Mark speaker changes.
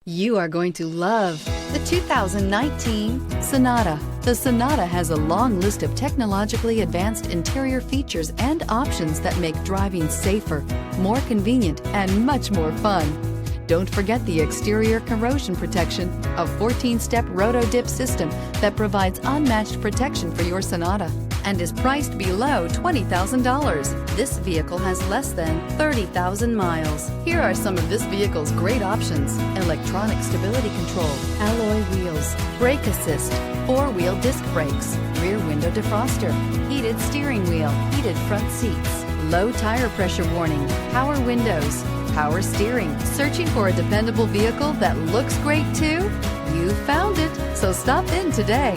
Speaker 1: You are going to love the 2019 Sonata. The Sonata has a long list of technologically advanced interior features and options that make driving safer, more convenient, and much more fun. Don't forget the exterior corrosion protection, a 14-step roto-dip system that provides unmatched protection for your Sonata and is priced below $20,000. This vehicle has less than 30,000 miles. Here are some of this vehicle's great options: electronic stability control, alloy wheels, brake assist, four-wheel disc brakes, rear window defroster, heated steering wheel, heated front seats, low tire pressure warning, power windows, power steering. Searching for a dependable vehicle that looks great too? You found it, so stop in today.